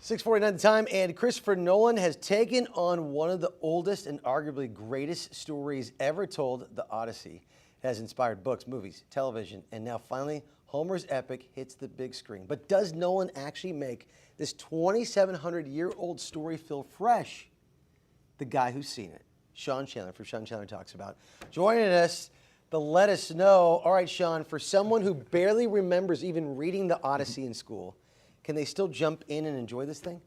6:49 the time, and Christopher Nolan has taken on one of the oldest and arguably greatest stories ever told. The Odyssey has inspired books, movies, television, and now finally Homer's epic hits the big screen. But does Nolan actually make this 2,700-year-old story feel fresh? The guy who's seen it, Sean Chandler from Sean Chandler Talks About, joining us to let us know. All right, Sean, for someone who barely remembers even reading the Odyssey in school, can they still jump in and enjoy this thing?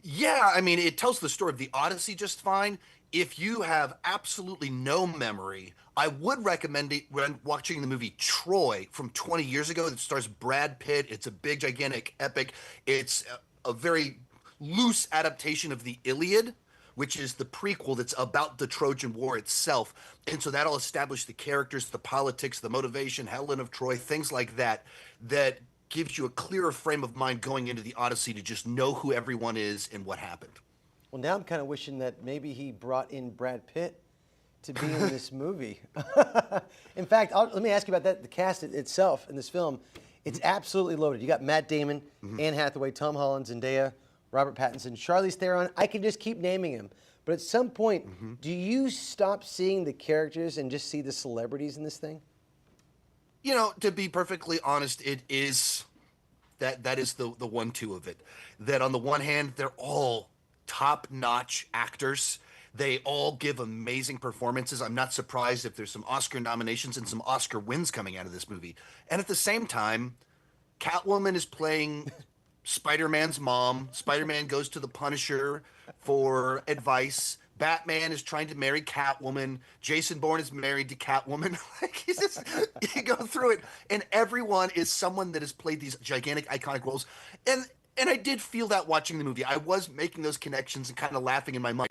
Yeah, I mean, it tells the story of the Odyssey just fine. If you have absolutely no memory, I would recommend it when watching the movie Troy from 20 years ago that stars Brad Pitt. It's a big, gigantic epic. It's a very loose adaptation of the Iliad, which is the prequel that's about the Trojan War itself. And so that'll establish the characters, the politics, the motivation, Helen of Troy, things like that, that gives you a clearer frame of mind going into the Odyssey to just know who everyone is and what happened. Well, now I'm kind of wishing that maybe he brought in Brad Pitt to be in this movie. In fact, let me ask you about that. The cast itself in this film, it's absolutely loaded. You got Matt Damon, Anne Hathaway, Tom Holland, Zendaya, Robert Pattinson, Charlize Theron. I can just keep naming them. But at some point, do you stop seeing the characters and just see the celebrities in this thing? You know, to be perfectly honest, it is that is the 1-2 of it. That on the one hand, they're all top-notch actors. They all give amazing performances. I'm not surprised if there's some Oscar nominations and some Oscar wins coming out of this movie. And at the same time, Catwoman is playing Spider-Man's mom. Spider-Man goes to the Punisher for advice. Batman is trying to marry Catwoman. Jason Bourne is married to Catwoman. Like, he's just, you go through it, and everyone is someone that has played these gigantic, iconic roles. And I did feel that watching the movie. I was making those connections and kind of laughing in my mind.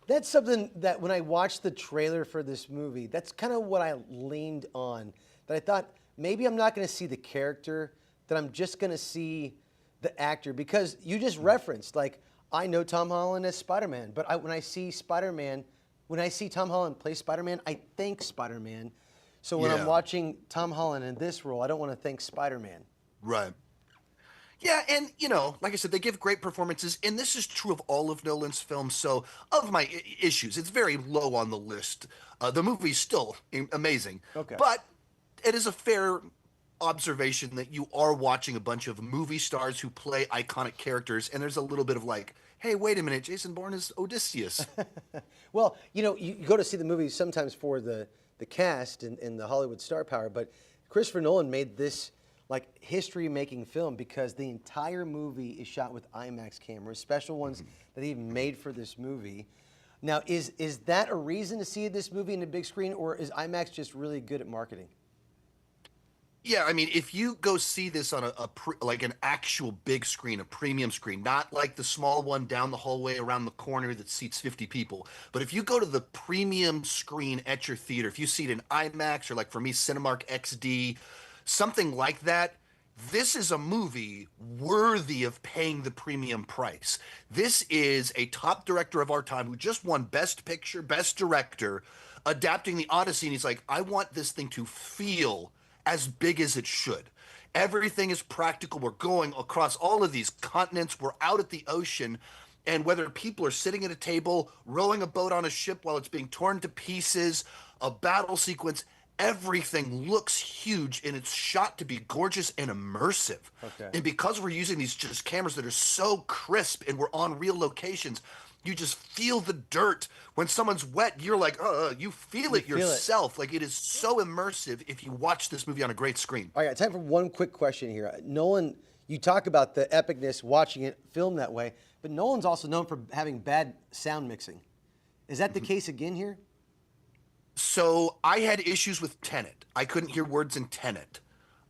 That's something that when I watched the trailer for this movie, that's kind of what I leaned on. That I thought, maybe I'm not going to see the character, that I'm just going to see the actor. Because you just referenced, like, I know Tom Holland as Spider-Man, but when I see Spider-Man, when I see Tom Holland play Spider-Man, I think Spider-Man. So when I'm watching Tom Holland in this role, I don't want to think Spider-Man. Right. Yeah, and, you know, like I said, they give great performances, and this is true of all of Nolan's films. So, of my issues, it's very low on the list. The movie's still amazing. Okay. But it is a fair observation that you are watching a bunch of movie stars who play iconic characters, and there's a little bit of like, hey, wait a minute, Jason Bourne is Odysseus. Well, you know, you go to see the movie sometimes for the cast and the Hollywood star power, but Christopher Nolan made this like history-making film because the entire movie is shot with IMAX cameras, special ones that he made for this movie. Now, is that a reason to see this movie in the big screen, or is IMAX just really good at marketing? Yeah, I mean, if you go see this on like an actual big screen, a premium screen, not like the small one down the hallway around the corner that seats 50 people, but if you go to the premium screen at your theater, if you see it in IMAX or like for me, Cinemark XD, something like that, this is a movie worthy of paying the premium price. This is a top director of our time who just won Best Picture, Best Director, adapting the Odyssey, and he's like, I want this thing to feel as big as it should. Everything is practical. We're going across all of these continents. We're out at the ocean. And whether people are sitting at a table, rowing a boat on a ship while it's being torn to pieces, a battle sequence, everything looks huge, and it's shot to be gorgeous and immersive. Okay. And because we're using these just cameras that are so crisp and we're on real locations, you just feel the dirt. When someone's wet, you're like, you feel it yourself. Like, it is so immersive if you watch this movie on a great screen. All right, time for one quick question here. Nolan, you talk about the epicness, watching it filmed that way, but Nolan's also known for having bad sound mixing. Is that the case again here? So I had issues with Tenet. I couldn't hear words in Tenet.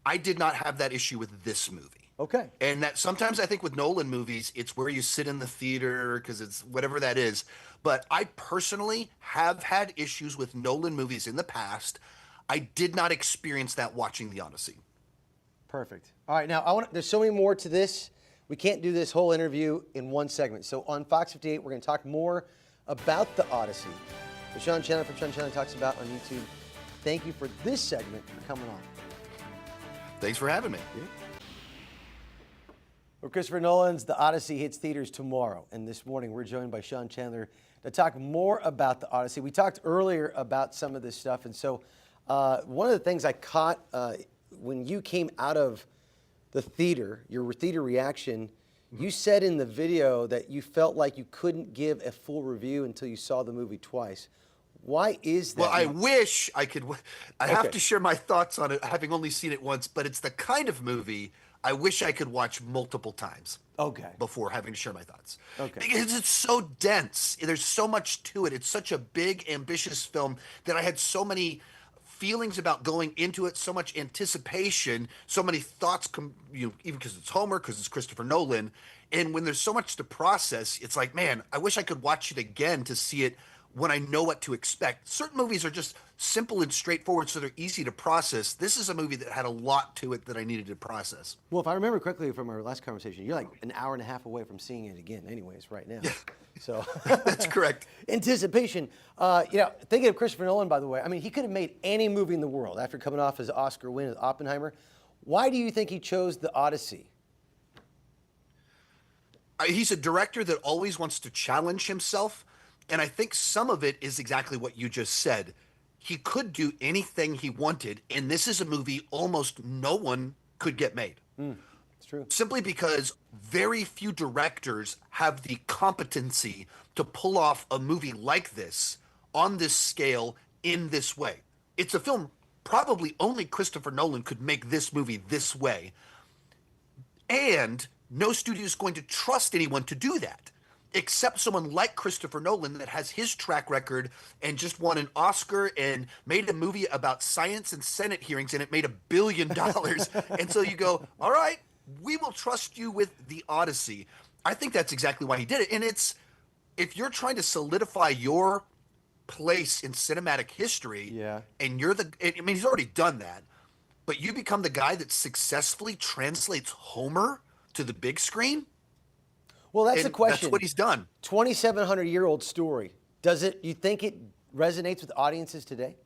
I did not have that issue with this movie. Okay. And that sometimes I think with Nolan movies, it's where you sit in the theater because it's whatever that is. But I personally have had issues with Nolan movies in the past. I did not experience that watching The Odyssey. Perfect. All right, now there's so many more to this. We can't do this whole interview in one segment. So on Fox 58, we're going to talk more about The Odyssey. So Sean Chandler from Sean Chandler Talks About on YouTube. Thank you for this segment for coming on. Thanks for having me. Yeah. Well, Christopher Nolan's The Odyssey hits theaters tomorrow, and this morning we're joined by Sean Chandler to talk more about The Odyssey. We talked earlier about some of this stuff, and so one of the things I caught when you came out of the theater, your theater reaction, you said in the video that you felt like you couldn't give a full review until you saw the movie twice. Why is that? Well, I wish I could. I have to share my thoughts on it, having only seen it once, but it's the kind of movie I wish I could watch multiple times. Okay. Before having to share my thoughts. Okay. Because it's so dense. There's so much to it. It's such a big, ambitious film that I had so many feelings about going into it, so much anticipation, so many thoughts, even because it's Homer, because it's Christopher Nolan. And when there's so much to process, it's like, man, I wish I could watch it again to see it when I know what to expect. Certain movies are just simple and straightforward, so they're easy to process. This is a movie that had a lot to it that I needed to process. Well, if I remember correctly from our last conversation, you're like an hour and a half away from seeing it again anyways right now. Yeah. So That's correct. Anticipation. Thinking of Christopher Nolan, by the way, I mean, he could have made any movie in the world after coming off his Oscar win with Oppenheimer. Why do you think he chose The Odyssey? He's a director that always wants to challenge himself. And I think some of it is exactly what you just said. He could do anything he wanted, and this is a movie almost no one could get made. It's true. Simply because very few directors have the competency to pull off a movie like this on this scale in this way. It's a film probably only Christopher Nolan could make this movie this way. And no studio is going to trust anyone to do that, except someone like Christopher Nolan that has his track record and just won an Oscar and made a movie about science and Senate hearings, and it made $1 billion. And so you go, all right, we will trust you with The Odyssey. I think that's exactly why he did it. And it's, if you're trying to solidify your place in cinematic history, and you're he's already done that, but you become the guy that successfully translates Homer to the big screen. Well, that's the question. That's what he's done. 2,700-year-old story. You think it resonates with audiences today?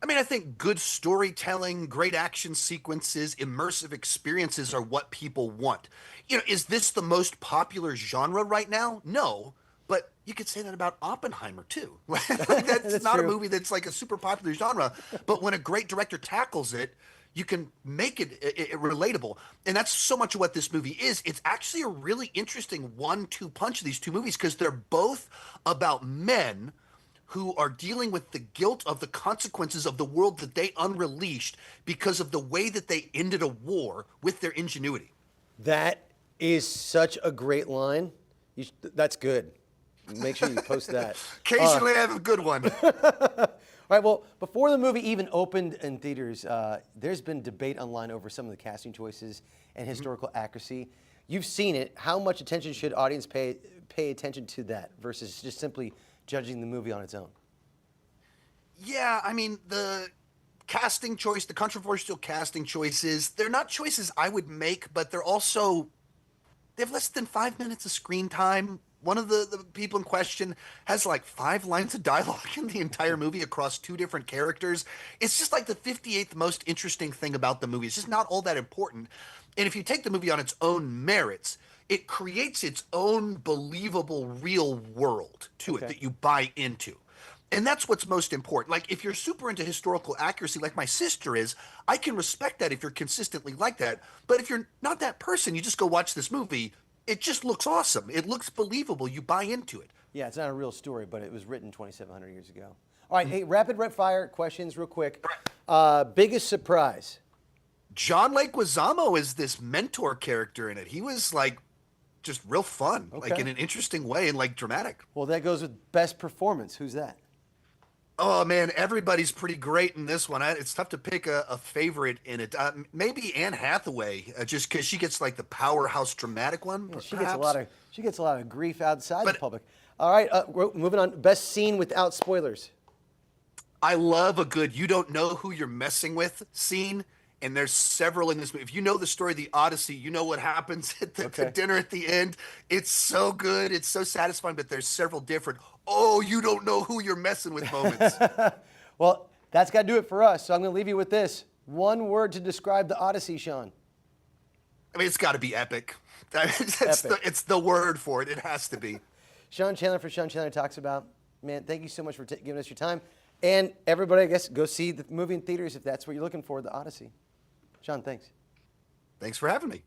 I mean, I think good storytelling, great action sequences, immersive experiences are what people want. Is this the most popular genre right now? No, but you could say that about Oppenheimer too. That's not true. A movie that's like a super popular genre, but when a great director tackles it, you can make it relatable. And that's so much of what this movie is. It's actually a really interesting 1-2 punch of these two movies, because they're both about men who are dealing with the guilt of the consequences of the world that they unleashed because of the way that they ended a war with their ingenuity. That is such a great line. That's good. Make sure you post that. Occasionally I have a good one. All right, well, before the movie even opened in theaters, there's been debate online over some of the casting choices and historical accuracy. You've seen it. How much attention should audience pay attention to that versus just simply judging the movie on its own? Yeah, I mean, the casting choice, the controversial casting choices, they're not choices I would make, but they have less than 5 minutes of screen time. One of the people in question has like 5 lines of dialogue in the entire movie across 2 different characters. It's just like the 58th most interesting thing about the movie. It's just not all that important. And if you take the movie on its own merits, it creates its own believable real world to it that you buy into. And that's what's most important. Like, if you're super into historical accuracy like my sister is, I can respect that if you're consistently like that. But if you're not that person, you just go watch this movie, it just looks awesome. It looks believable. You buy into it. Yeah, it's not a real story, but it was written 2,700 years ago. All right, hey, rapid fire questions real quick. Biggest surprise? John Leguizamo is this mentor character in it. He was like just real fun, like in an interesting way and like dramatic. Well, that goes with best performance. Who's that? Oh, man, everybody's pretty great in this one. It's tough to pick a favorite in it. Maybe Anne Hathaway, just because she gets like the powerhouse dramatic one. Yeah, she gets a lot of grief outside the public. All right, we're moving on. Best scene without spoilers. I love a good "you don't know who you're messing with" scene, and there's several in this movie. If you know the story of the Odyssey, you know what happens at the dinner at the end. It's so good. It's so satisfying, but there's several different, oh, you don't know who you're messing with moments. Well, that's got to do it for us. So I'm going to leave you with this. One word to describe the Odyssey, Sean. I mean, it's got to be epic. Epic. It's the word for it. It has to be. Sean Chandler for Sean Chandler Talks About. Man, thank you so much for giving us your time. And everybody, I guess, go see the movie in theaters if that's what you're looking for, The Odyssey. Sean, thanks. Thanks for having me.